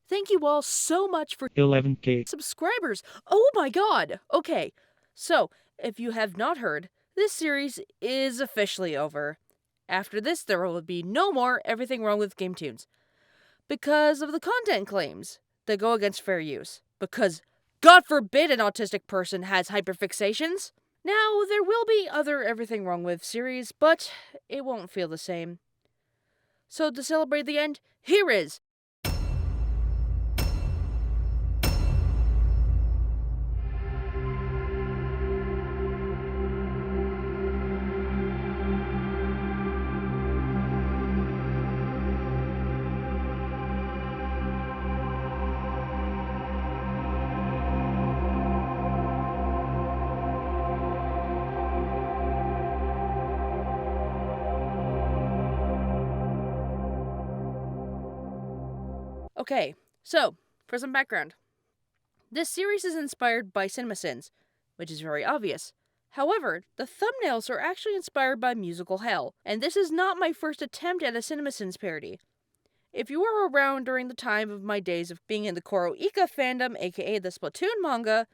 Thank you all so much for 11K subscribers. Oh my god. Okay, so if you have not heard, this series is officially over. After this, there will be no more Everything Wrong with Gametoons. Because of the content claims that go against fair use. Because, God forbid, an autistic person has hyperfixations. Now, there will be other Everything Wrong With series, but it won't feel the same. So to celebrate the end, here is Okay, so, for some background. This series is inspired by CinemaSins, which is very obvious. However, the thumbnails are actually inspired by Musical Hell, and this is not my first attempt at a CinemaSins parody. If you were around during the time of my days of being in the Koro-ika fandom, aka the Splatoon manga,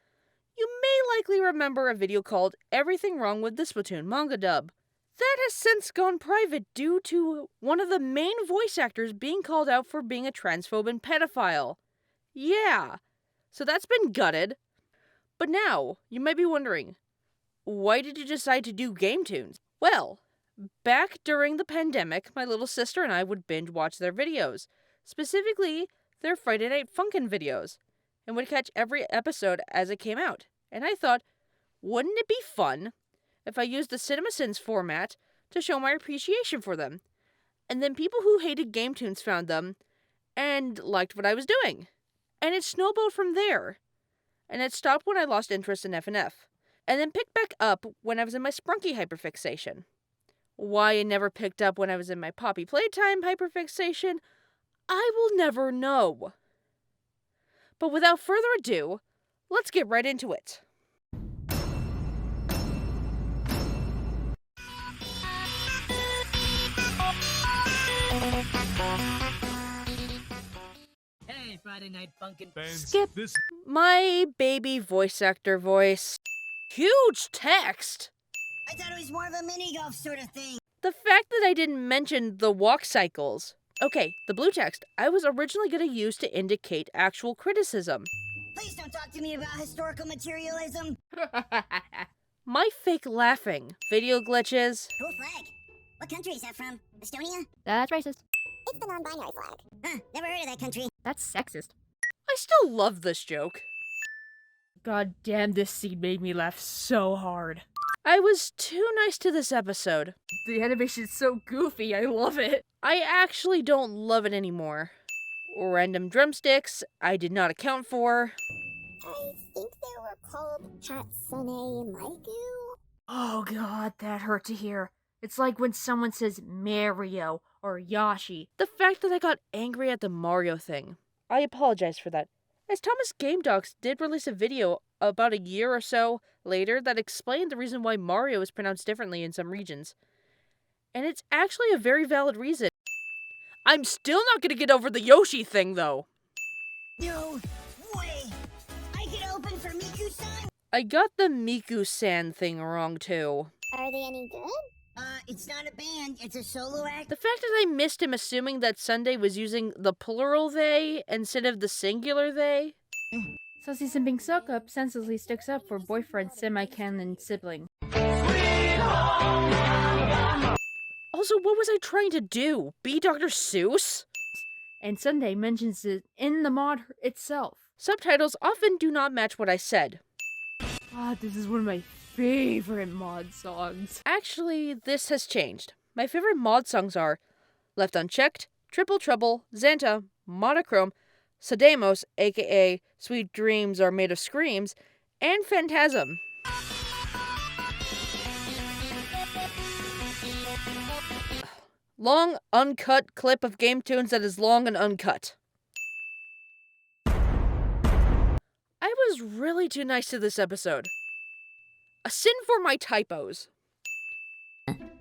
you may likely remember a video called Everything Wrong with the Splatoon Manga Dub. That has since gone private due to one of the main voice actors being called out for being a transphobe and pedophile. Yeah, so that's been gutted. But now, you might be wondering, why did you decide to do Gametoons? Well, back during the pandemic, my little sister and I would binge watch their videos, specifically their Friday Night Funkin' videos, and would catch every episode as it came out. And I thought, wouldn't it be fun if I used the CinemaSins format to show my appreciation for them? And then people who hated Gametoons found them and liked what I was doing. And it snowballed from there. And it stopped when I lost interest in FNF. And then picked back up when I was in my Sprunki hyperfixation. Why it never picked up when I was in my Poppy Playtime hyperfixation, I will never know. But without further ado, let's get right into it. Hey, Friday Night Funkin'. Skip my baby voice actor voice. Huge text! I thought it was more of a mini golf sort of thing. The fact that I didn't mention the walk cycles. Okay, the blue text I was originally going to use to indicate actual criticism. Please don't talk to me about historical materialism. My fake laughing. Video glitches. Cool flag. What country is that from? Estonia? That's racist. It's the non-binary flag. Huh, never heard of that country. That's sexist. I still love this joke. God damn, this scene made me laugh so hard. I was too nice to this episode. The animation's so goofy, I love it. I actually don't love it anymore. Random drumsticks I did not account for. I think they were called Hatsune Miku. Oh god, that hurt to hear. It's like when someone says Mario or Yoshi. The fact that I got angry at the Mario thing. I apologize for that. As Thomas Game Docs did release a video about a year or so later that explained the reason why Mario is pronounced differently in some regions. And it's actually a very valid reason. I'm still not gonna get over the Yoshi thing, though. No way! I can open for Miku-san? I got the Miku-san thing wrong, too. Are they any good? It's not a band, it's a solo act. The fact that I missed him assuming that Sunday was using the plural they instead of the singular they. Sussy Simping Suck-Up senselessly sticks up for boyfriend's semi-canon sibling. Also, what was I trying to do? Be Dr. Seuss? And Sunday mentions it in the mod itself. Subtitles often do not match what I said. Ah, this is one of my favorite mod songs. Actually, this has changed. My favorite mod songs are Left Unchecked, Triple Trouble, Xanta, Monochrome, Sadamos, aka Sweet Dreams Are Made of Screams, and Phantasm. Long, uncut clip of Gametoons that is long and uncut. I was really too nice to this episode. A sin for my typos.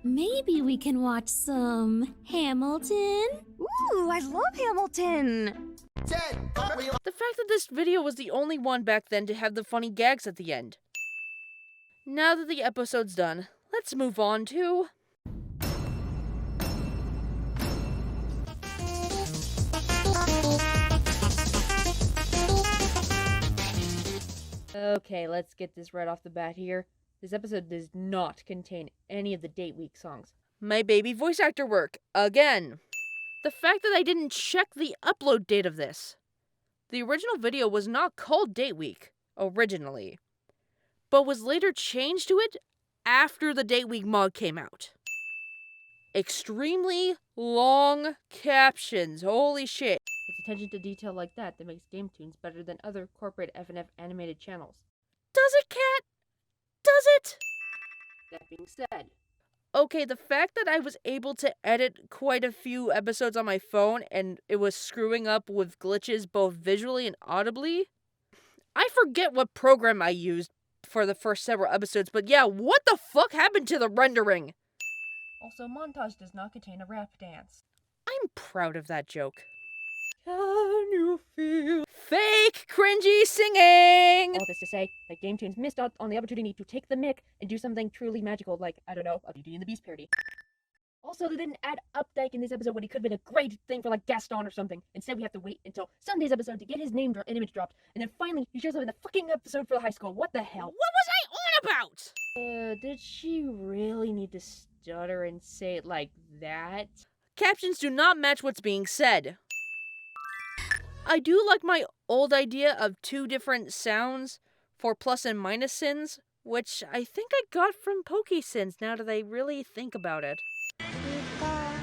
Maybe we can watch some Hamilton? Ooh, I love Hamilton! The fact that this video was the only one back then to have the funny gags at the end. Now that the episode's done, let's move on to... Okay, let's get this right off the bat here. This episode does not contain any of the Date Week songs. My baby voice actor work, again. The fact that I didn't check the upload date of this. The original video was not called Date Week, originally, but was later changed to it after the Date Week mod came out. Extremely long captions, holy shit. It's attention to detail like that that makes Gametoons better than other corporate FNF animated channels. Does it, Cat? Does it? That being said, okay, the fact that I was able to edit quite a few episodes on my phone and it was screwing up with glitches both visually and audibly. I forget what program I used for the first several episodes, but yeah, what the fuck happened to the rendering? Also, montage does not contain a rap dance. I'm proud of that joke. Can you feel fake cringy singing? All this to say that Gametoons missed out on the opportunity to take the mic and do something truly magical, like, I don't know, a Beauty and the Beast parody. Also, they didn't add Updike in this episode when he could have been a great thing for, like, Gaston or something. Instead, we have to wait until Sunday's episode to get his name and image dropped, and then finally he shows up in the fucking episode for the high school. What the hell? What was I on about? Did she really need to stutter and say it like that? Captions do not match what's being said. I do like my old idea of two different sounds for plus and minus sins, which I think I got from PokeSins now that I really think about it.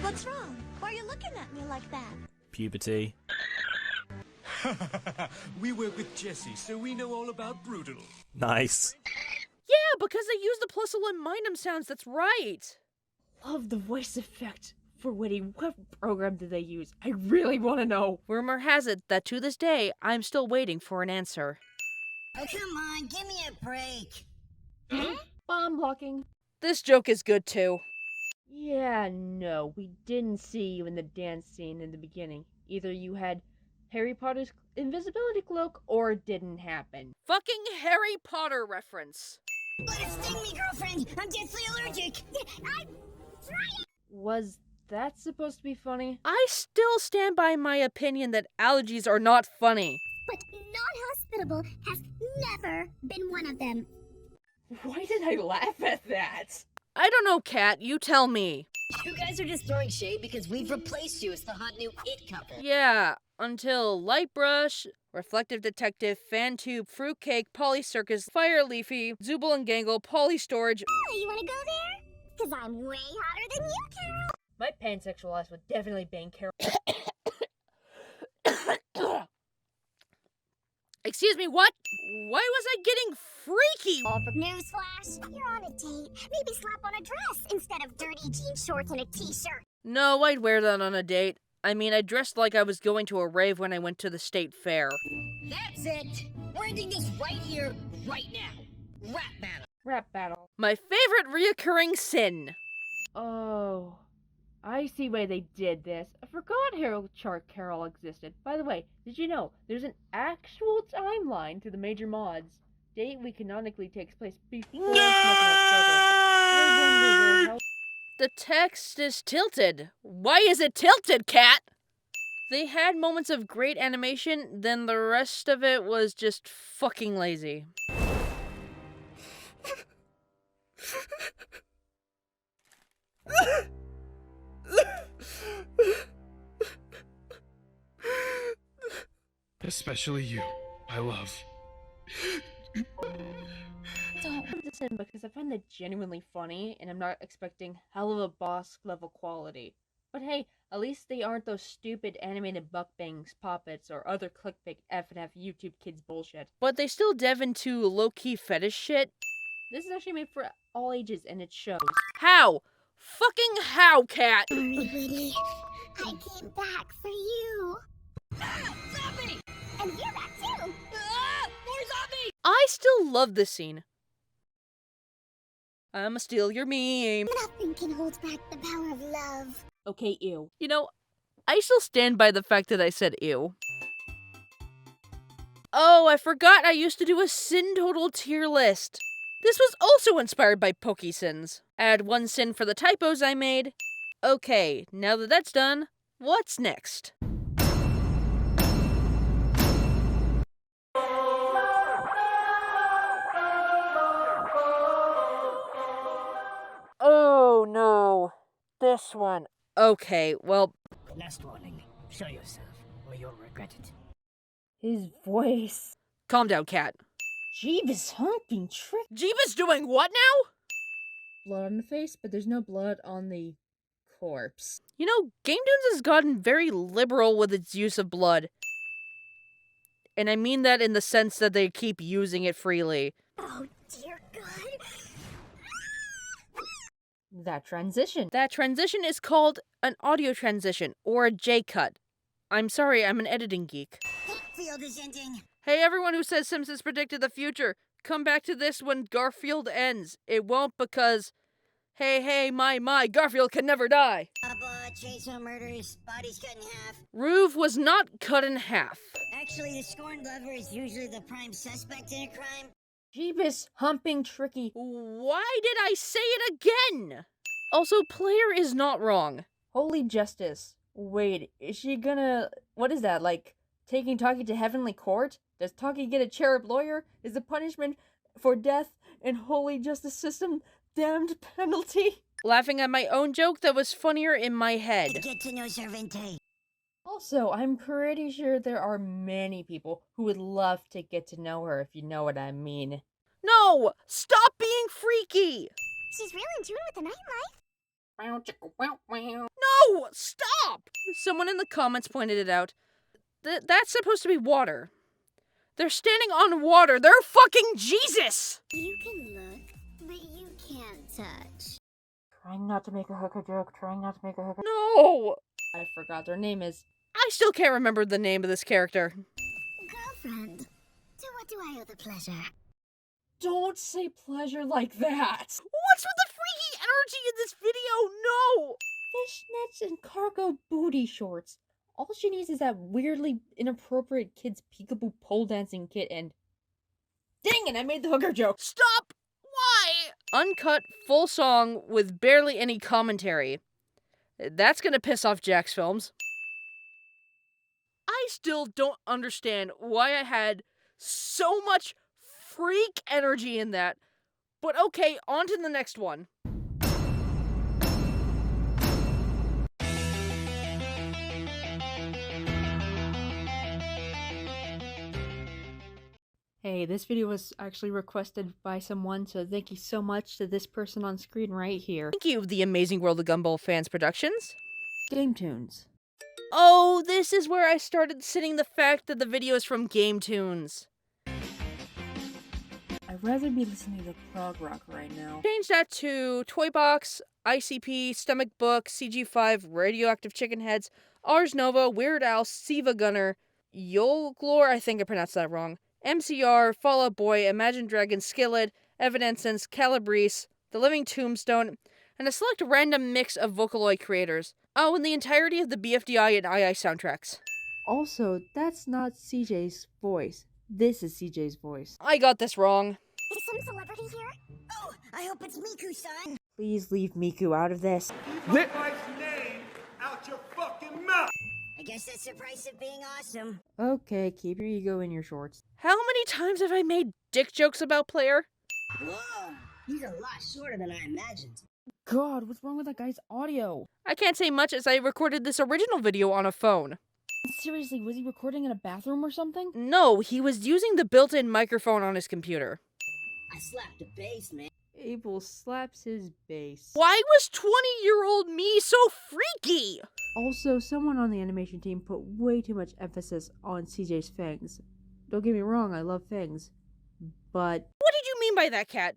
What's wrong? Why are you looking at me like that? Puberty. We work with Jesse, so we know all about brutal. Nice. Yeah, because they use the plusle and minum sounds, that's right. Love the voice effect. For Witty, what program did they use? I really want to know. Rumor has it that to this day, I'm still waiting for an answer. Oh, come on, give me a break. Bomb blocking. This joke is good too. Yeah, no, we didn't see you in the dance scene in the beginning. Either you had Harry Potter's invisibility cloak or it didn't happen. Fucking Harry Potter reference. Let it sting me, girlfriend. I'm deathly allergic. I'm trying. Was that supposed to be funny? I still stand by my opinion that allergies are not funny. But non-hospitable has never been one of them. Why did I laugh at that? I don't know, Kat. You tell me. You guys are just throwing shade because we've replaced you as the hot new it couple. Yeah, until Lightbrush, Reflective Detective, Fantube, Fruitcake, Polycircus, Fire Leafy, Zooble and Gangle, Polystorage. Oh, you wanna go there? 'Cause I'm way hotter than you, Carol. My pansexual ass would definitely bang Carol. Excuse me, what? Why was I getting freaky? Newsflash, you're on a date. Maybe slap on a dress instead of dirty jean shorts and a t-shirt. No, I'd wear that on a date. I mean, I dressed like I was going to a rave when I went to the state fair. That's it. We're ending this right here, right now. Rap battle. Rap battle. My favorite reoccurring sin. Oh, I see why they did this. I forgot Harold Chart Carol existed. By the way, did you know there's an actual timeline to the major mods? Date Week canonically takes place before October. The text is tilted. Why is it tilted, Cat? They had moments of great animation, then the rest of it was just fucking lazy. Especially you, I love. Don't put this in because I find that genuinely funny, and I'm not expecting hell of a boss level quality. But hey, at least they aren't those stupid animated buckbangs, puppets, or other clickbait FNF YouTube kids bullshit. But they still dev into low-key fetish shit. This is actually made for all ages, and it shows. How? Fucking how, Cat? Sorry, Witty. I came back for you. Ah! Zombie! And you're back too. Ah! More zombie! I still love this scene. I'ma steal your meme. Nothing can hold back the power of love. Okay, ew. You know, I still stand by the fact that I said ew. Oh, I forgot I used to do a sin total tier list. This was also inspired by PokeSins. Add 1 sin for the typos I made. Okay, now that that's done, what's next? Oh no, this one. Okay, well, Last warning. Show yourself, or you'll regret it. His voice. calm down, cat. Jeebus humping trick. Jeebus doing what now? Blood on the face, but there's no blood on the corpse. You know, Gametoons has gotten very liberal with its use of blood. And I mean that in the sense that they keep using it freely. Oh, dear God. That transition. That transition is called an audio transition, or a J-cut. I'm sorry, I'm an editing geek. Field is ending. Hey, everyone who says Simpsons predicted the future, come back to this when Garfield ends. It won't because, hey, my, Garfield can never die. Chainsaw murders, bodies cut in half. Ruve was not cut in half. Actually, the scorned lover is usually the prime suspect in a crime. Jeebus humping tricky. Why did I say it again? Also, Player is not wrong. Holy justice. Wait, is she gonna... What is that, like, taking Taki to heavenly court? Does Taki get a cherub lawyer? Is the punishment for death in holy justice system damned penalty? Laughing at my own joke that was funnier in my head. Get to know Servente. Also, I'm pretty sure there are many people who would love to get to know her, if you know what I mean. No! Stop being freaky! She's real in tune with the nightlife. No! Stop! Someone in the comments pointed it out. That's supposed to be water. They're standing on water. They're fucking Jesus! You can look, but you can't touch. Trying not to make a hooker joke, No! I forgot their name is. I still can't remember the name of this character. Girlfriend, to what do I owe the pleasure? Don't say pleasure like that! What's with the freaky energy in this video? No! Fishnets and cargo booty shorts. All she needs is that weirdly inappropriate kid's peekaboo pole dancing kit and... Dang it, I made the hooker joke! Stop! Why? Uncut, full song with barely any commentary. That's gonna piss off Jack's Films. I still don't understand why I had so much freak energy in that. But okay, on to the next one. Hey, this video was actually requested by someone, so thank you so much to this person on screen right here. Thank you, The Amazing World of Gumball Fans Productions. Gametoons. Oh, this is where I started sitting the fact that the video is from Gametoons. I'd rather be listening to prog rock right now. Change that to Toy Box, ICP, Stomach Book, CG5, Radioactive Chicken Heads, Ars Nova, Weird Al, Siva Gunner, Yolglor, I think I pronounced that wrong, MCR, Fall Out Boy, Imagine Dragon, Skillet, Evanescence, Calabrese, The Living Tombstone, and a select random mix of Vocaloid creators. Oh, and the entirety of the BFDI and II soundtracks. Also, that's not CJ's voice. This is CJ's voice. I got this wrong. Is some celebrity here? Oh, I hope it's Miku-san. Please leave Miku out of this. Keep my wife's name out your fucking mouth! I guess that's the price of being awesome. Okay, keep your ego in your shorts. How many times have I made dick jokes about Player? Whoa, these are a lot shorter than I imagined. God, what's wrong with that guy's audio? I can't say much as I recorded this original video on a phone. Seriously, was he recording in a bathroom or something? No, he was using the built-in microphone on his computer. I slapped the bass, man. Abel slaps his bass. Why was 20-year-old me so freaky? Also, someone on the animation team put way too much emphasis on CJ's fangs. Don't get me wrong, I love fangs. But... What did you mean by that, Kat?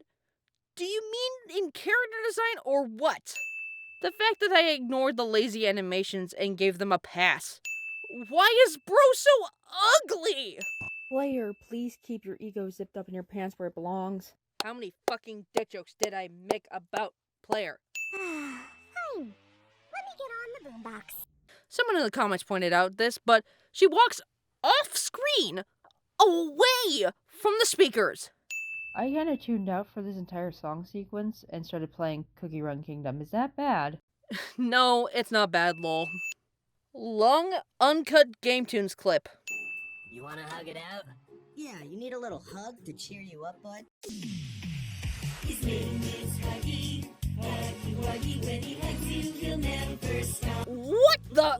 Do you mean in character design or what? The fact that I ignored the lazy animations and gave them a pass. Why is bro so ugly? Player, please keep your ego zipped up in your pants where it belongs. How many fucking dick jokes did I make about player? Fine. Let me get on the boombox. Someone in the comments pointed out this, but she walks off screen, away from the speakers. I kinda tuned out for this entire song sequence and started playing Cookie Run Kingdom. Is that bad? No, it's not bad, lol. Long, uncut Gametoons clip. You wanna hug it out? Yeah, you need a little hug to cheer you up, bud? His name is Huggy. Huggy Wuggy, when he hugs you, he'll never stop. What the?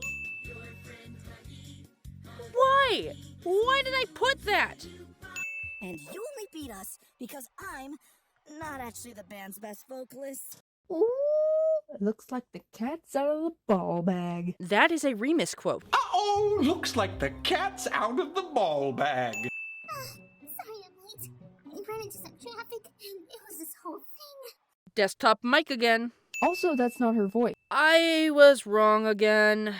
Why? Why did I put that? And you only beat us because I'm not actually the band's best vocalist. Ooh, it looks like the cat's out of the ball bag. That is a Remus quote. Uh-oh, looks like the cat's out of the ball bag. Sorry I'm late. I ran into some traffic, and it was this whole thing. Desktop mic again. Also, that's not her voice. I was wrong again.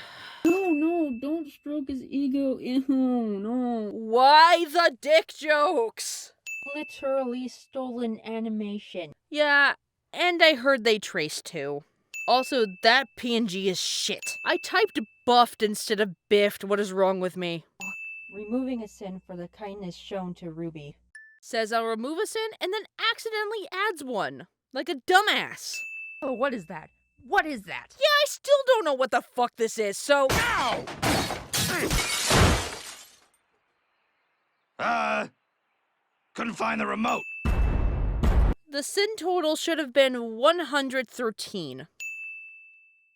No, don't stroke his ego. Ew, no. Why the dick jokes? Literally stolen animation. Yeah, and I heard they traced too. Also, that PNG is shit. I typed buffed instead of biffed. What is wrong with me? Removing a sin for the kindness shown to Ruby. Says I'll remove a sin and then accidentally adds one. Like a dumbass. Oh, what is that? What is that? Yeah, I still don't know what the fuck this is, so... Ow! Couldn't find the remote. The sin total should have been 113.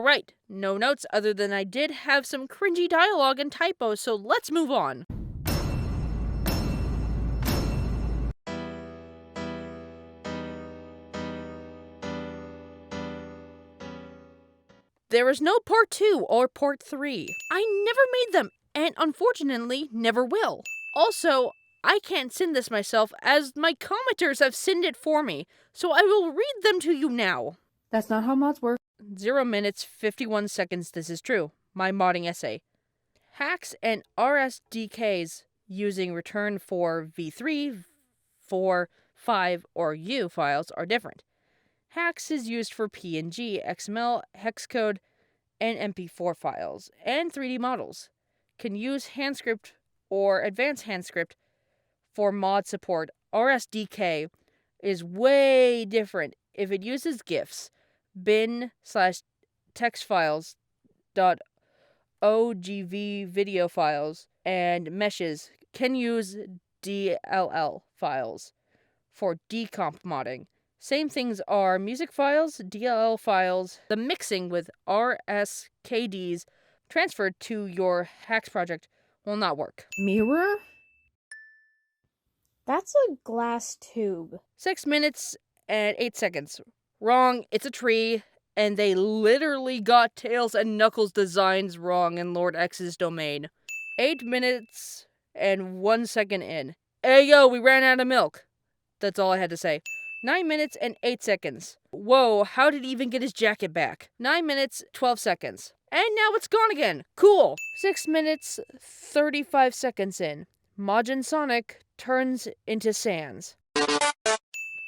Right, no notes other than I did have some cringy dialogue and typos, so let's move on. There is no part 2 or part 3. I never made them, and unfortunately, never will. Also, I can't send this myself as my commenters have sent it for me, so I will read them to you now. That's not how mods work. 0 minutes, 51 seconds, this is true. My modding essay. Hacks and RSDKs using return for v3, 4, 5, or U files are different. Hacks is used for PNG, XML, hex code, and MP4 files, and 3D models. Can use handscript or advanced handscript for mod support. RSDK is way different if it uses GIFs, bin/text files, .ogv video files, and meshes. Can use DLL files for decomp modding. Same things are music files, DLL files, the mixing with RSKDs transferred to your hacks project will not work. Mirror? That's a glass tube. 6 minutes and 8 seconds. Wrong, it's a tree, and they literally got Tails and Knuckles designs wrong in Lord X's domain. 8 minutes and 1 second in. Hey yo, we ran out of milk. That's all I had to say. 9 minutes and 8 seconds. Whoa, how did he even get his jacket back? 9 minutes, 12 seconds. And now it's gone again. Cool. 6 minutes, 35 seconds in. Majin Sonic turns into Sans.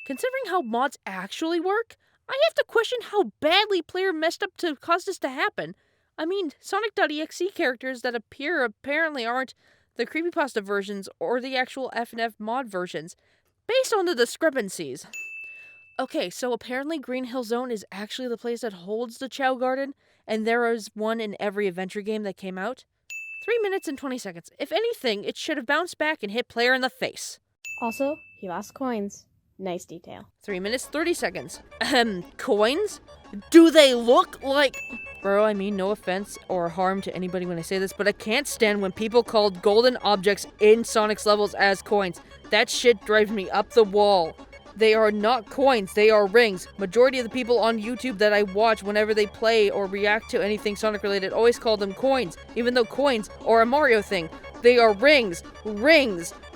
Considering how mods actually work, I have to question how badly player messed up to cause this to happen. I mean, Sonic.exe characters that appear apparently aren't the Creepypasta versions or the actual FNF mod versions, based on the discrepancies. Okay, so apparently Green Hill Zone is actually the place that holds the Chow Garden, and there is one in every adventure game that came out. 3 minutes and 20 seconds. If anything, it should have bounced back and hit player in the face. Also, he lost coins. Nice detail. 3 minutes, 30 seconds. Coins? Do they look like... Bro, I mean no offense or harm to anybody when I say this, but I can't stand when people called golden objects in Sonic's levels as coins. That shit drives me up the wall. They are not coins, they are rings. Majority of the people on YouTube that I watch whenever they play or react to anything Sonic related always call them coins, even though coins are a Mario thing. They are rings,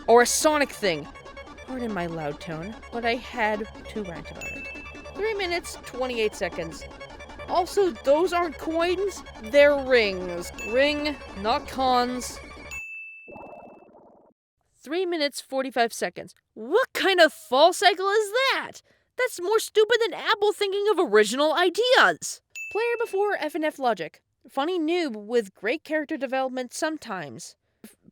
or a Sonic thing. Pardon my loud tone, but I had to rant about it. 3 minutes, 28 seconds. Also, those aren't coins, they're rings. Ring, not cons. 3 minutes 45 seconds. What kind of fall cycle is that? That's more stupid than Apple thinking of original ideas. Player before FNF Logic. Funny noob with great character development sometimes.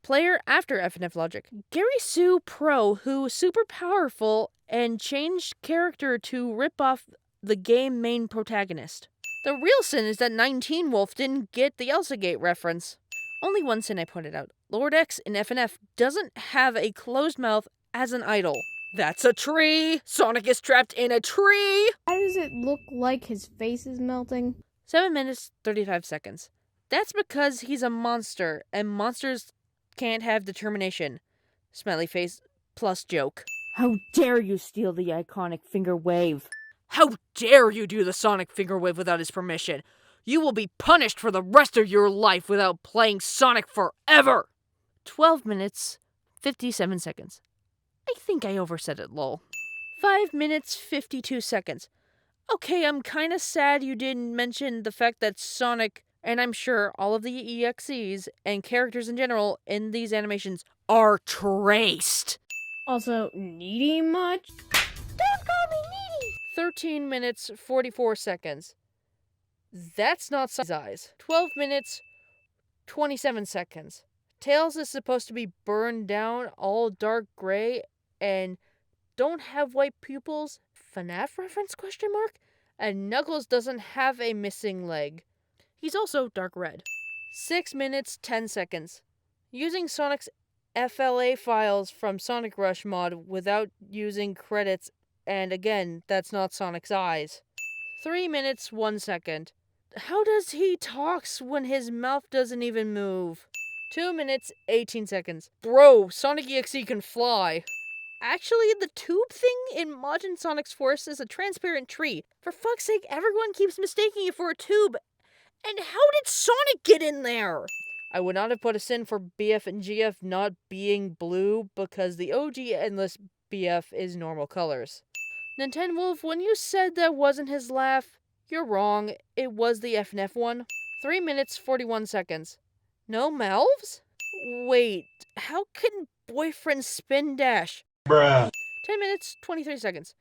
Player after FNF Logic. Gary Sue Pro, who was super powerful and changed character to rip off the game main protagonist. The real sin is that 19 Wolf didn't get the Elsa Gate reference. Only one sin I pointed out. Lord X in FNF doesn't have a closed mouth as an idol. That's a tree! Sonic is trapped in a tree! How does it look like his face is melting? 7 minutes, 35 seconds. That's because he's a monster, and monsters can't have determination. Smiley face plus joke. How dare you steal the iconic finger wave? How dare you do the Sonic finger wave without his permission? You will be punished for the rest of your life without playing Sonic forever! 12 minutes, 57 seconds. I think I oversaid it, lol. 5 minutes, 52 seconds. Okay, I'm kinda sad you didn't mention the fact that Sonic, and I'm sure all of the EXEs and characters in general in these animations are traced. Also, needy much? Don't call me needy! 13 minutes, 44 seconds. That's not Sonic's eyes. 12 minutes, 27 seconds. Tails is supposed to be burned down, all dark gray, and don't have white pupils? FNAF reference question mark? And Knuckles doesn't have a missing leg. He's also dark red. 6 minutes, 10 seconds. Using Sonic's FLA files from Sonic Rush mod without using credits, and again, that's not Sonic's eyes. 3 minutes, 1 second. How does he talks when his mouth doesn't even move? 2 minutes, 18 seconds. Bro, Sonic.exe can fly. Actually, the tube thing in Majin Sonic's Forest is a transparent tree. For fuck's sake, everyone keeps mistaking it for a tube. And how did Sonic get in there? I would not have put a sin for BF and GF not being blue because the OG Endless BF is normal colors. Nintendo Wolf, when you said that wasn't his laugh, you're wrong. It was the FNF one. 3 minutes, 41 seconds. No Melvs? Wait, how can boyfriend spin dash? Bruh. 10 minutes, 23 seconds.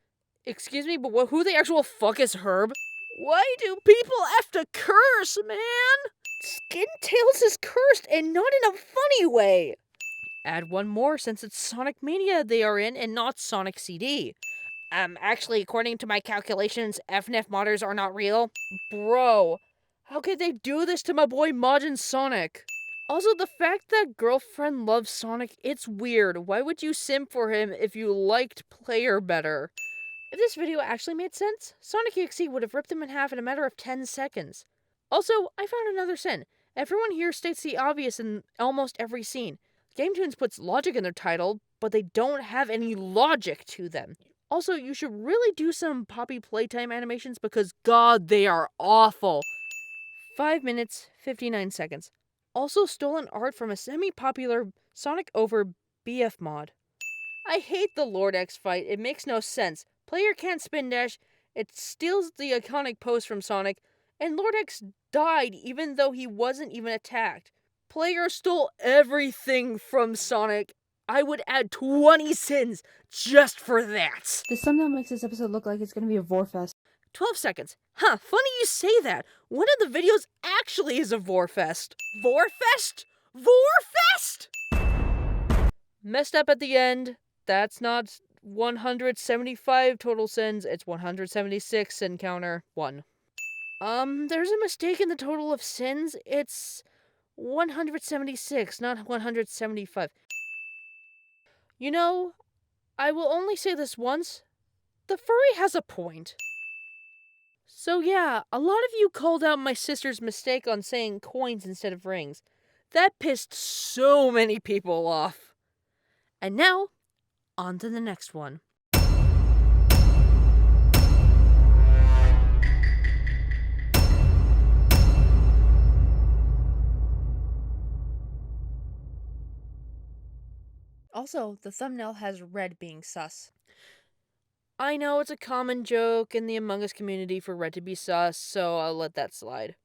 Excuse me, but who the actual fuck is Herb? Why do people have to curse, man? Skin Tails is cursed and not in a funny way. Add one more since it's Sonic Mania they are in and not Sonic CD. Actually, according to my calculations, FNF modders are not real. Bro, how could they do this to my boy Majin Sonic? Also, the fact that girlfriend loves Sonic, it's weird. Why would you simp for him if you liked player better? If this video actually made sense, Sonic.exe would have ripped him in half in a matter of 10 seconds. Also, I found another sin. Everyone here states the obvious in almost every scene. Gametoons puts logic in their title, but they don't have any logic to them. Also, you should really do some Poppy Playtime animations because, God, they are awful. 5 minutes, 59 seconds. Also stolen art from a semi-popular Sonic over BF mod. I hate the Lord X fight. It makes no sense. Player can't spin dash. It steals the iconic pose from Sonic. And Lord X died even though he wasn't even attacked. Player stole everything from Sonic. I would add 20 sins just for that. This thumbnail makes this episode look like it's gonna be a vorfest. 12 seconds. Huh, funny you say that. One of the videos actually is a vorfest. Vorfest? Vorfest? Messed up at the end. That's not 175 total sins. It's 176 sin counter. 1. There's a mistake in the total of sins. It's 176, not 175. You know, I will only say this once. The furry has a point. So yeah, a lot of you called out my sister's mistake on saying coins instead of rings. That pissed so many people off. And now, on to the next one. Also, the thumbnail has red being sus. I know it's a common joke in the Among Us community for red to be sus, so I'll let that slide.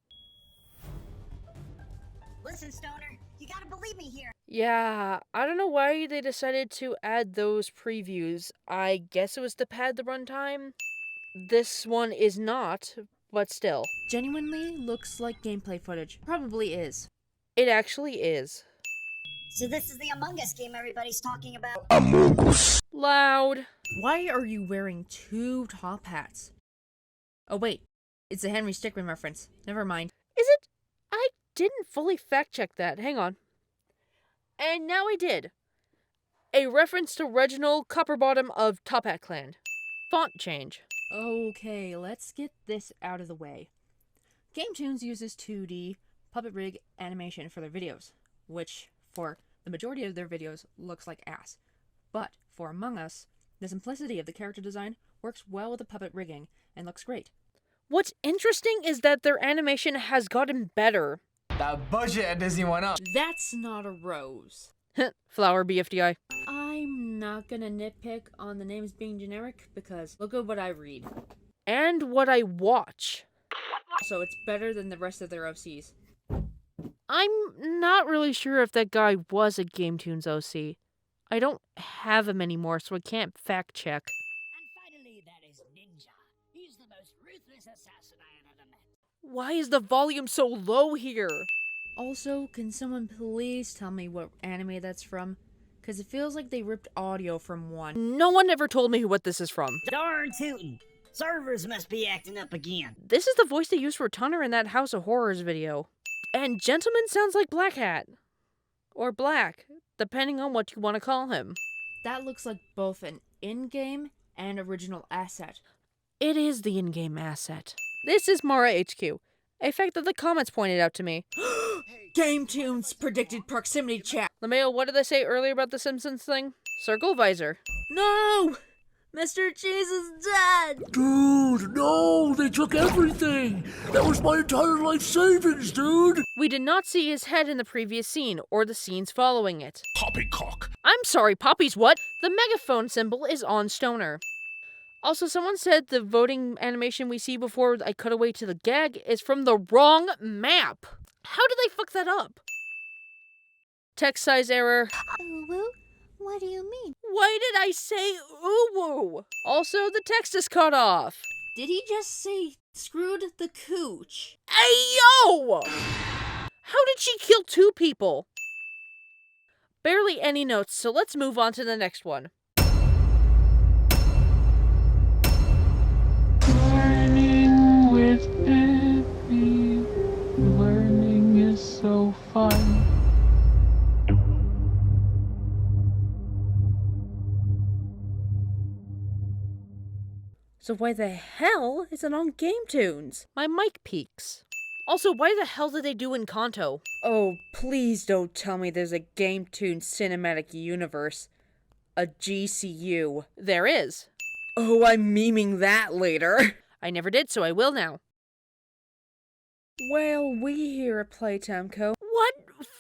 Listen, Stoner, you gotta believe me here. Yeah, I don't know why they decided to add those previews. I guess it was to pad the runtime. This one is not, but still. Genuinely looks like gameplay footage. Probably is. It actually is. So this is the Among Us game everybody's talking about. Loud. Why are you wearing 2 top hats? Oh wait, it's a Henry Stickmin reference. Never mind. Is it? I didn't fully fact check that. Hang on. And now I did. A reference to Reginald Copperbottom of Top Hat Clan. Font change. Okay, let's get this out of the way. Gametoons uses 2D puppet rig animation for their videos, which, for the majority of their videos, looks like ass. But for Among Us, the simplicity of the character design works well with the puppet rigging and looks great. What's interesting is that their animation has gotten better. That budget at Disney went up. That's not a rose. Flower BFDI. I'm not gonna nitpick on the names being generic because look at what I read. And what I watch. So it's better than the rest of their OCs. I'm not really sure if that guy was a Gametoons OC. I don't have him anymore, so I can't fact check. And finally, there is Ninja. He's the most ruthless assassin I have ever met. Why is the volume so low here? Also, can someone please tell me what anime that's from? Because it feels like they ripped audio from one. No one ever told me what this is from. Darn tootin'. Servers must be acting up again. This is the voice they used for Tunner in that House of Horrors video. And Gentleman sounds like Black Hat. Or Black, depending on what you want to call him. That looks like both an in-game and original asset. It is the in-game asset. This is Mara HQ, a fact that the comments pointed out to me. Gametoons predicted proximity chat. LeMayo, what did I say earlier about the Simpsons thing? Circle visor. No! Mr. Cheese is dead! Dude, no! They took everything! That was my entire life savings, dude! We did not see his head in the previous scene, or the scenes following it. Poppycock! I'm sorry, Poppy's what? The megaphone symbol is on Stoner. Also, someone said the voting animation we see before I cut away to the gag is from the wrong map. How did they fuck that up? Text size error. Ooh, what do you mean? Why did I say ooh-woo? Also, the text is cut off. Did he just say screwed the cooch? Ayo! How did she kill 2 people? Barely any notes, so let's move on to the next one. Learning with Pibby. Learning is so fun. So why the hell is it on Gametoons? My mic peaks. Also, why the hell did they do Encanto? Oh, please don't tell me there's a Gametoons cinematic universe. A GCU. There is. Oh, I'm memeing that later. I never did, so I will now. Well, we here at Playtime Co. What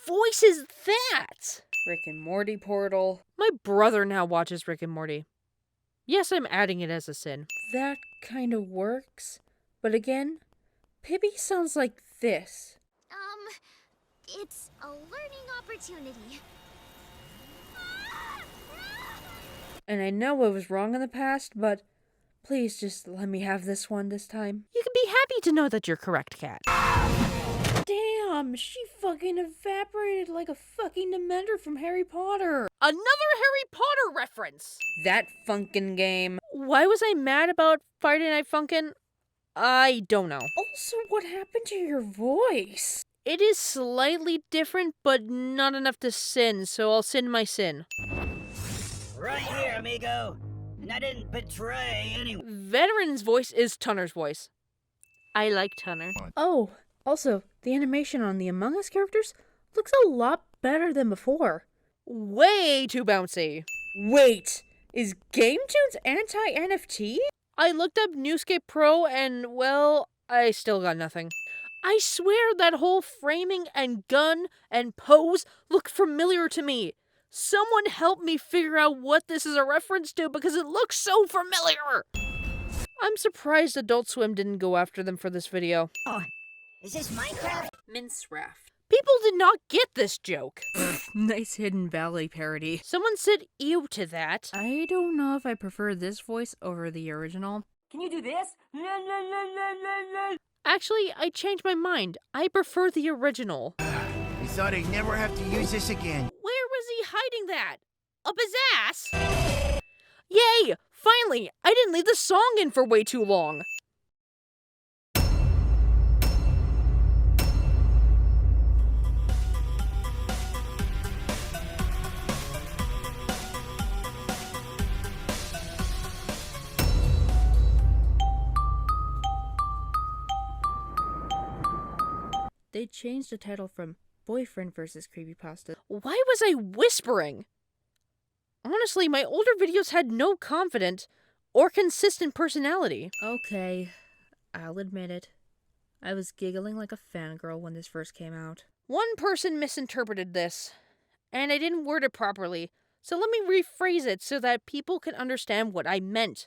voice is that? Rick and Morty portal. My brother now watches Rick and Morty. Yes, I'm adding it as a sin. That kind of works. But again, Pibby sounds like this. It's a learning opportunity. And I know I was wrong in the past, but please just let me have this one this time. You can be happy to know that you're correct, Cat. Damn, she fucking evaporated like a fucking Dementor from Harry Potter. Another Harry Potter reference! That Funkin' game. Why was I mad about Friday Night Funkin'? I don't know. Also, what happened to your voice? It is slightly different, but not enough to sin, so I'll sin my sin. Right here, amigo. And I didn't betray anyone. Veteran's voice is Tunner's voice. I like Tunner. Oh, also, the animation on the Among Us characters looks a lot better than before. Way too bouncy. Wait, is Gametoons anti-NFT? I looked up Newscape Pro and, well, I still got nothing. I swear that whole framing and gun and pose look familiar to me. Someone help me figure out what this is a reference to because it looks so familiar. I'm surprised Adult Swim didn't go after them for this video. Oh, is this Minecraft? Mince Raft. People did not get this joke. Nice Hidden Valley parody. Someone said ew to that. I don't know if I prefer this voice over the original. Can you do this? Actually, I changed my mind. I prefer the original. We thought I'd never have to use this again. Where was he hiding that? Up his ass? Yay! Finally! I didn't leave the song in for way too long. They changed the title from Boyfriend vs. Creepypasta. Why was I whispering? Honestly, my older videos had no confident or consistent personality. Okay, I'll admit it. I was giggling like a fangirl when this first came out. One person misinterpreted this, and I didn't word it properly, so let me rephrase it so that people can understand what I meant.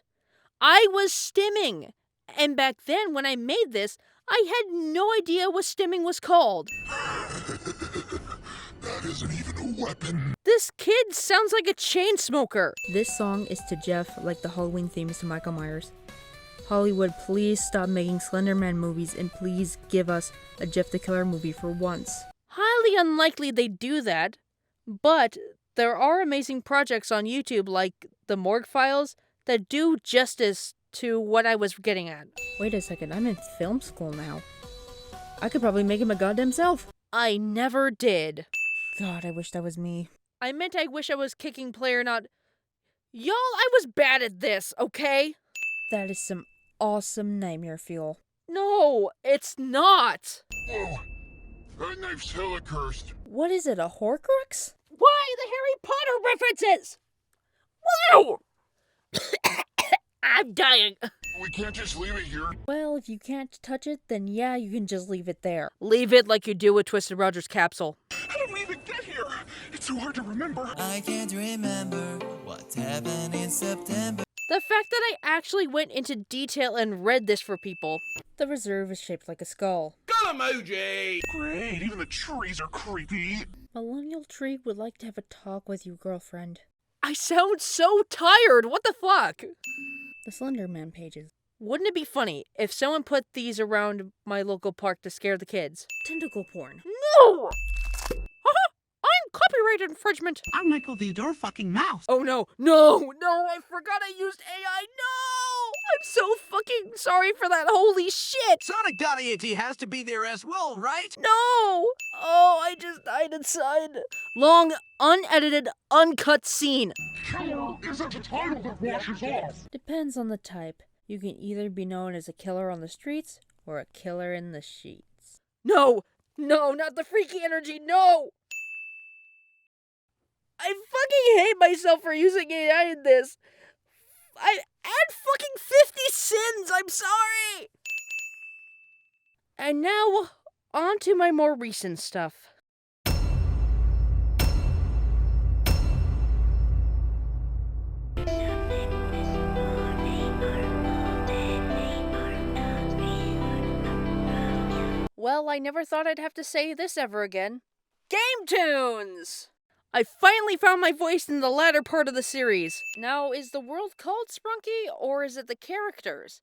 I was stimming, and back then when I made this, I had no idea what stimming was called. That isn't even a weapon. This kid sounds like a chain smoker. This song is to Jeff like the Halloween theme is to Michael Myers. Hollywood, please stop making Slender Man movies and please give us a Jeff the Killer movie for once. Highly unlikely they do that, but there are amazing projects on YouTube like The Morgue Files that do justice to what I was getting at. Wait a second, I'm in film school now. I could probably make him a goddamn self. I never did. God, I wish that was me. I meant I wish I was kicking player, not... Y'all, I was bad at this, okay? That is some awesome nightmare fuel. No, it's not. Whoa, that knife's hella cursed. What is it, a Horcrux? Why the Harry Potter references? Wow! I'm dying. We can't just leave it here. Well, if you can't touch it, then yeah, you can just leave it there. Leave it like you do with Twisted Roger's capsule. I didn't even get here. It's so hard to remember. I can't remember what happened in September. The fact that I actually went into detail and read this for people. The reserve is shaped like a skull. Got emoji! Great, even the trees are creepy. Millennial Tree would like to have a talk with you, girlfriend. I sound so tired. What the fuck? The Slender Man pages. Wouldn't it be funny if someone put these around my local park to scare the kids? Tentacle porn. No! I'm copyright infringement. I'm Michael Theodore fucking Mouse. Oh no, I forgot I used AI. No! I'm so fucking sorry for that. Holy shit! Sonic.exe has to be there as well, right? No! Oh, I just died inside. Long, unedited, uncut scene. Killer isn't a title that washes off. Depends on the type. You can either be known as a killer on the streets or a killer in the sheets. No, not the freaky energy, no! I fucking hate myself for using AI in this. I had fucking 50 sins, I'm sorry! And now, on to my more recent stuff. Well, I never thought I'd have to say this ever again. Gametoons! I finally found my voice in the latter part of the series. Now, is the world called Sprunki, or is it the characters?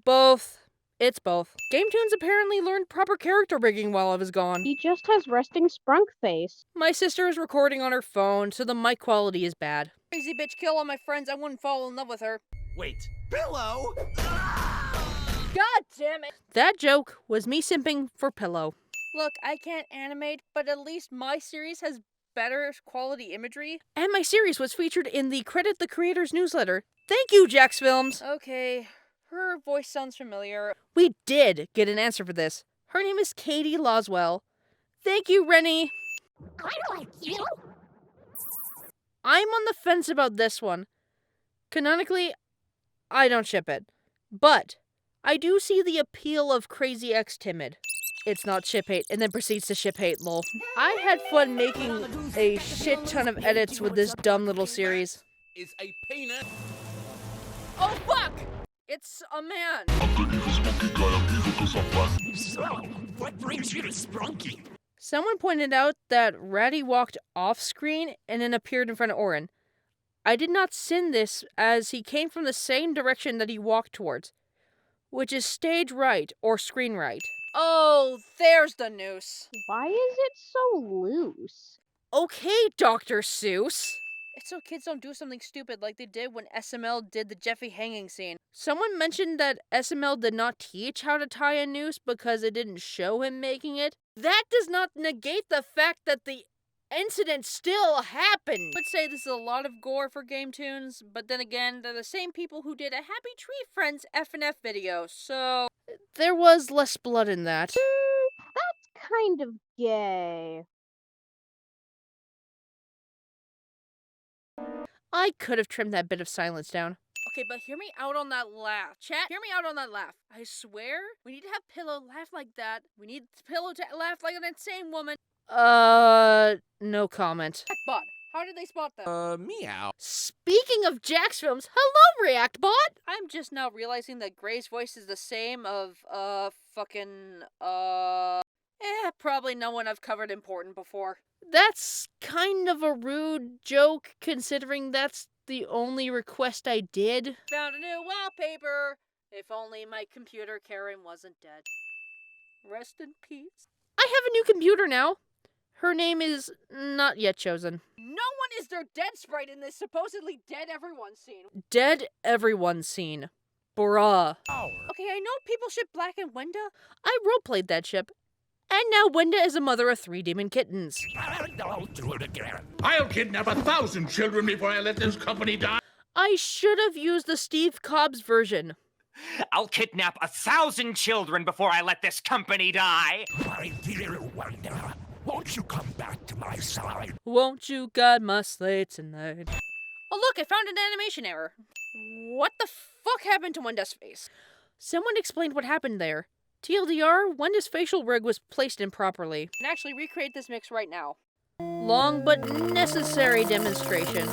Both. It's both. Gametoons apparently learned proper character rigging while I was gone. He just has resting sprunk face. My sister is recording on her phone, so the mic quality is bad. Crazy bitch kill all my friends, I wouldn't fall in love with her. Wait, Pillow? God damn it! That joke was me simping for Pillow. Look, I can't animate, but at least my series has better quality imagery. And my series was featured in the Credit the Creators newsletter. Thank you, Jax Films! Okay, her voice sounds familiar. We did get an answer for this. Her name is Katie Loswell. Thank you, Rennie. I don't like you. I'm on the fence about this one. Canonically, I don't ship it. But I do see the appeal of Crazy X Timid. It's not ship hate, and then proceeds to ship hate, lol. I had fun making a shit ton of edits with this dumb little series. Is a peanut. Oh fuck! It's a man. I'm the evil Sprunki guy, I'm evil 'cause I'm black. So, what brings you to Sprunki? Someone pointed out that Ratty walked off screen and then appeared in front of Orin. I did not sin this as he came from the same direction that he walked towards, which is stage right or screen right. Oh, there's the noose. Why is it so loose? Okay, Dr. Seuss. It's so kids don't do something stupid like they did when SML did the Jeffy hanging scene. Someone mentioned that SML did not teach how to tie a noose because it didn't show him making it. That does not negate the fact that the incident still happened. I would say this is a lot of gore for Gametoons, but then again, they're the same people who did a Happy Tree Friends F&F video, so there was less blood in that. That's kind of gay. I could have trimmed that bit of silence down. Okay, but hear me out on that laugh. Chat, hear me out on that laugh. I swear, we need to have Pillow laugh like that. We need Pillow to laugh like an insane woman. No comment. Reactbot, how did they spot them? Meow. Speaking of Jack's films, hello, Reactbot! I'm just now realizing that Gray's voice is the same of, probably no one I've covered important before. That's kind of a rude joke, considering that's the only request I did. Found a new wallpaper! If only my computer Karen wasn't dead. Rest in peace. I have a new computer now. Her name is not yet chosen. No one is their dead sprite in this supposedly dead everyone scene. Dead everyone scene. Bruh. Okay, I know people ship Black and Wenda. I roleplayed that ship. And now Wenda is a mother of 3 demon kittens. I'll do it again. I'll kidnap 1,000 children before I let this company die. I should have used the Steve Cobbs version. I'll kidnap 1,000 children before I let this company die. My dear Wanda, won't you come back to my side? Won't you guide my sleigh tonight? Oh look, I found an animation error. What the fuck happened to Wenda's face? Someone explained what happened there. TLDR, Wenda's facial rig was placed improperly. I can actually recreate this mix right now. Long but necessary demonstration.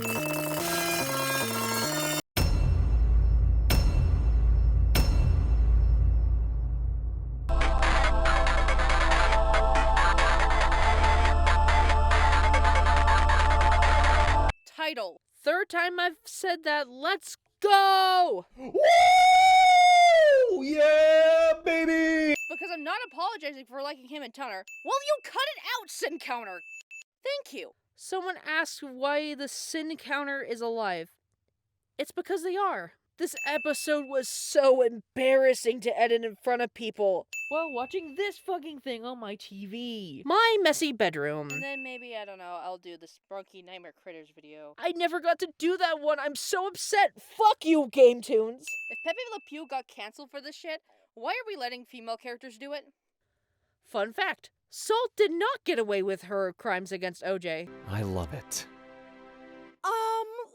Title. Third time I've said that, let's go! Woo! Yeah, baby! Because I'm not apologizing for liking him and Tunner. Will you cut it out, Sin Counter? Thank you. Someone asked why the Sin Counter is alive. It's because they are. This episode was so embarrassing to edit in front of people while watching this fucking thing on my TV. My messy bedroom. And then maybe, I don't know, I'll do the Sprunki Nightmare Critters video. I never got to do that one. I'm so upset. Fuck you, Gametoons. If Pepe Le Pew got canceled for this shit, why are we letting female characters do it? Fun fact. Salt did not get away with her crimes against OJ. I love it.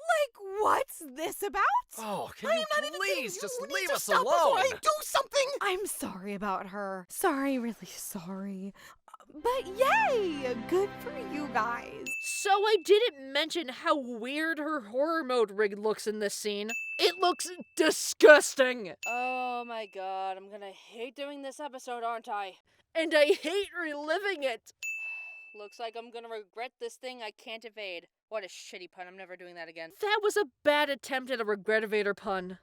Like, what's this about? Oh, can I you am not even kidding. please You just need leave to us stop alone? before I do something. I'm sorry about her. Sorry, really sorry. But yay! Good for you guys. So I didn't mention how weird her horror mode rig looks in this scene. It looks disgusting! Oh my god, I'm gonna hate doing this episode, aren't I? And I hate reliving it! Looks like I'm gonna regret this thing I can't evade. What a shitty pun, I'm never doing that again. That was a bad attempt at a regret-evader pun.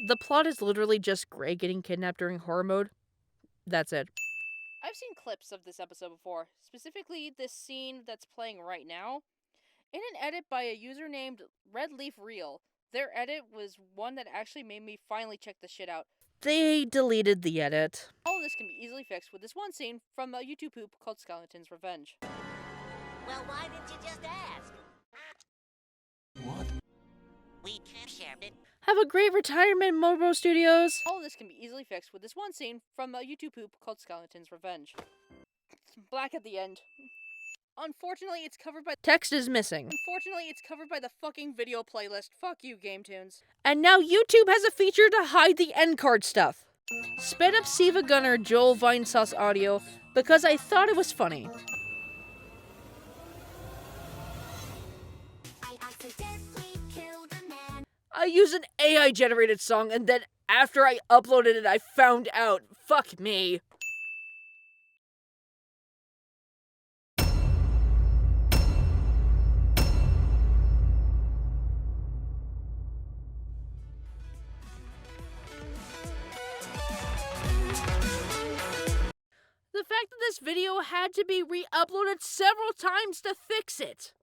The plot is literally just Gray getting kidnapped during horror mode. That's it. I've seen clips of this episode before, specifically this scene that's playing right now, in an edit by a user named RedLeafReal. Their edit was one that actually made me finally check this shit out. They deleted the edit. All of this can be easily fixed with this one scene from a YouTube poop called Skeleton's Revenge. Well, why didn't you just ask? What? We can't share it. Have a great retirement, Mobo Studios! All of this can be easily fixed with this one scene from a YouTube poop called Skeleton's Revenge. Black at the end. Unfortunately, it's covered by— Text is missing. Unfortunately, it's covered by the fucking video playlist. Fuck you, Gametoons. And now YouTube has a feature to hide the end card stuff. Sped up Siva Gunner Joel Vinesauce audio because I thought it was funny. I used an AI generated song and then after I uploaded it I found out. Fuck me. The fact that this video had to be re-uploaded several times to fix it.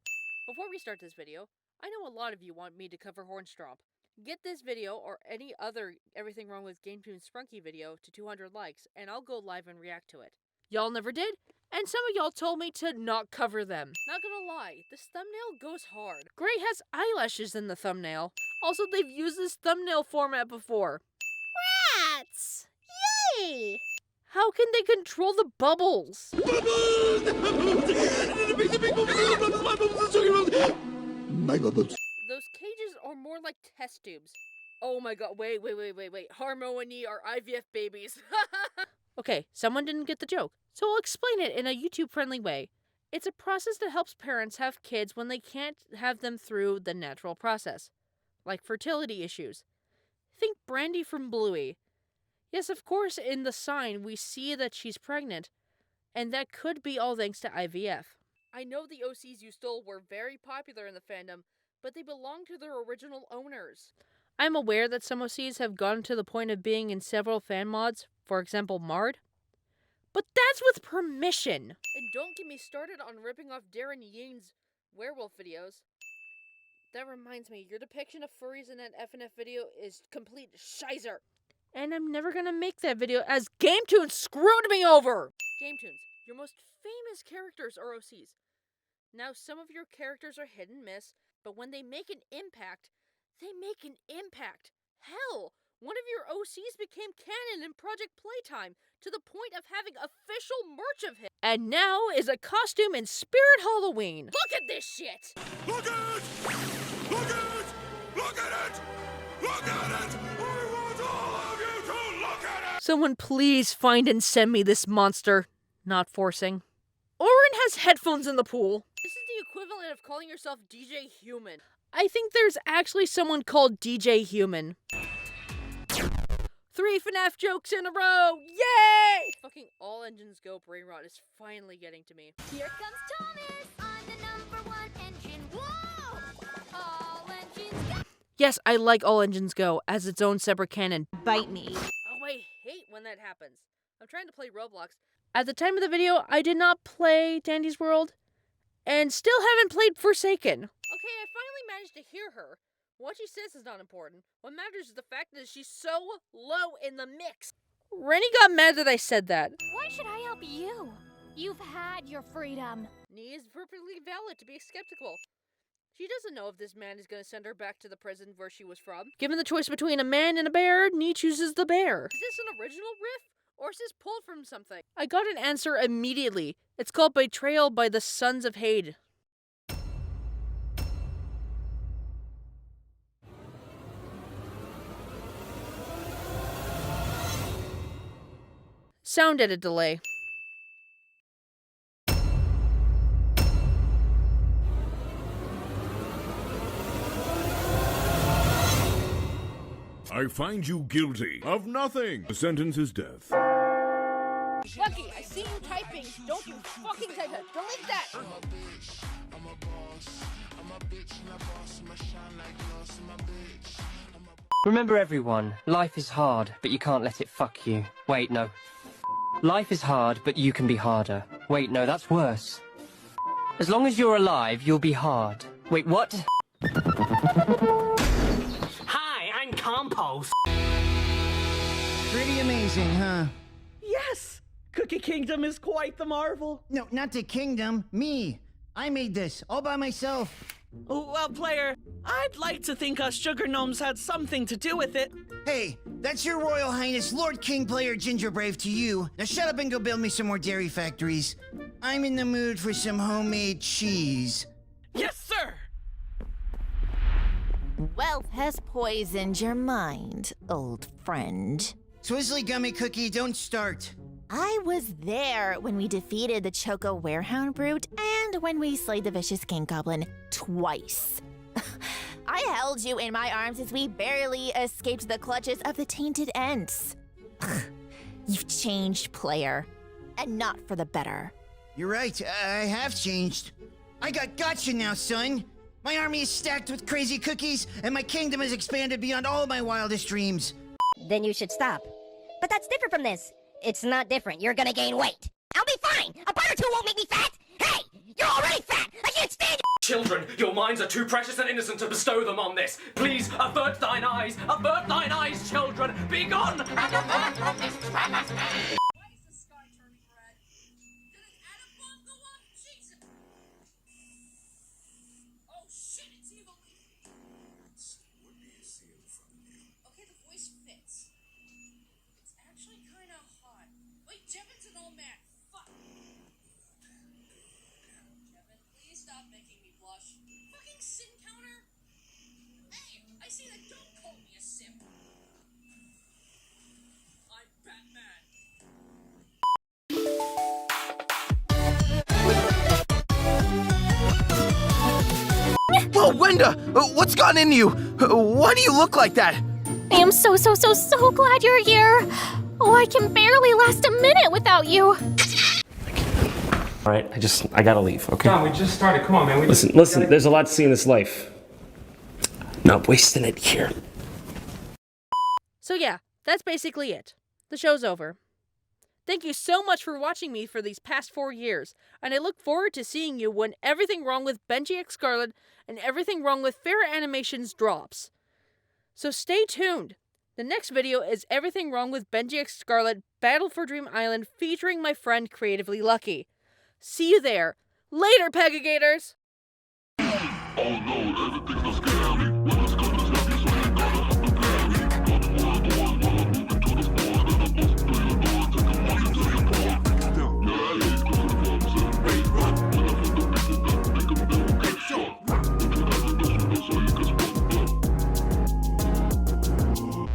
Before we start this video, I know a lot of you want me to cover Hornstomp. Get this video or any other Everything Wrong with Gametoons Sprunki video to 200 likes and I'll go live and react to it. Y'all never did, and some of y'all told me to not cover them. Not gonna lie, this thumbnail goes hard. Gray has eyelashes in the thumbnail. Also, they've used this thumbnail format before. Rats! Yay! How can they control the bubbles? My bubbles. Those cages are more like test tubes. Oh my god, wait. Harmony are IVF babies. Okay, someone didn't get the joke, so I'll explain it in a YouTube-friendly way. It's a process that helps parents have kids when they can't have them through the natural process, like fertility issues. Think Brandy from Bluey. Yes, of course, in the sign, we see that she's pregnant, and that could be all thanks to IVF. I know the OCs you stole were very popular in the fandom, but they belong to their original owners. I'm aware that some OCs have gotten to the point of being in several fan mods, for example, Mard. But that's with permission! And don't get me started on ripping off Darren Yeen's werewolf videos. That reminds me, your depiction of furries in that FNF video is complete shizer. And I'm never gonna make that video as Gametoons screwed me over! Gametoons, your most famous characters are OCs. Now, some of your characters are hit and miss, but when they make an impact, they make an impact. Hell, one of your OCs became canon in Project Playtime, to the point of having official merch of him. And now is a costume in Spirit Halloween. Look at this shit! Look at it! Look at it! Look at it! Look at it! I want all of you to look at it! Someone please find and send me this monster. Not forcing. Orin has headphones in the pool. This is the equivalent of calling yourself DJ Human. I think there's actually someone called DJ Human. 3 FNAF jokes in a row! Yay! Fucking All Engines Go brain rot is finally getting to me. Here comes Thomas on the #1 engine. Whoa! All engines go! Yes, I like All Engines Go as its own separate canon. Bite me. Oh, I hate when that happens. I'm trying to play Roblox. At the time of the video, I did not play Dandy's World, and still haven't played Forsaken. Okay, I finally managed to hear her. What she says is not important. What matters is the fact that she's so low in the mix. Rennie got mad that I said that. Why should I help you? You've had your freedom. Nee is perfectly valid to be skeptical. She doesn't know if this man is going to send her back to the prison where she was from. Given the choice between a man and a bear, Nee chooses the bear. Is this an original riff? Or is this pulled from something? I got an answer immediately. It's called Betrayal by the Sons of Hade. Sound edit delay. I find you guilty of nothing. The sentence is death. Lucky, I see you typing. Don't you fucking type that. Delete that. Remember everyone, life is hard, but you can't let it fuck you. Wait, no. Life is hard, but you can be harder. Wait, no, that's worse. As long as you're alive, you'll be hard. Wait, what? Hi, I'm Compost. Pretty amazing, huh? Yes! Cookie Kingdom is quite the marvel. No, not the kingdom. Me. I made this, all by myself. Well, player, I'd like to think us sugar gnomes had something to do with it. Hey, that's your Royal Highness Lord King Player Gingerbrave to you. Now shut up and go build me some more dairy factories. I'm in the mood for some homemade cheese. Yes, sir! Wealth has poisoned your mind, old friend. Swizzly Gummy Cookie, don't start. I was there when we defeated the Choco Werehound Brute and when we slayed the vicious King Goblin twice. I held you in my arms as we barely escaped the clutches of the tainted Ents. You've changed, player. And not for the better. You're right, I have changed. I got gotcha now, son. My army is stacked with crazy cookies, and my kingdom has expanded beyond all my wildest dreams. Then you should stop. But that's different from this. It's not different. You're gonna gain weight. I'll be fine. A bite or two won't make me fat. Hey, you're already fat. I can't stand you. Children, your minds are too precious and innocent to bestow them on this. Please, avert thine eyes, children. Be gone. And avert from this travesty. Whoa, Wenda! What's gotten into you? Why do you look like that? I am so glad you're here. Oh, I can barely last a minute without you. Alright, I gotta leave, okay? John, we just started. Come on, man. Listen, there's a lot to see in this life. Not wasting it here. So yeah, that's basically it. The show's over. Thank you so much for watching me for these past 4 years, and I look forward to seeing you when Everything Wrong with Benji X Scarlet and Everything Wrong with Fair Animations drops. So stay tuned. The next video is Everything Wrong with Benji X Scarlet Battle for Dream Island featuring my friend Creatively Lucky. See you there. Later, Pegagators! Oh no, everything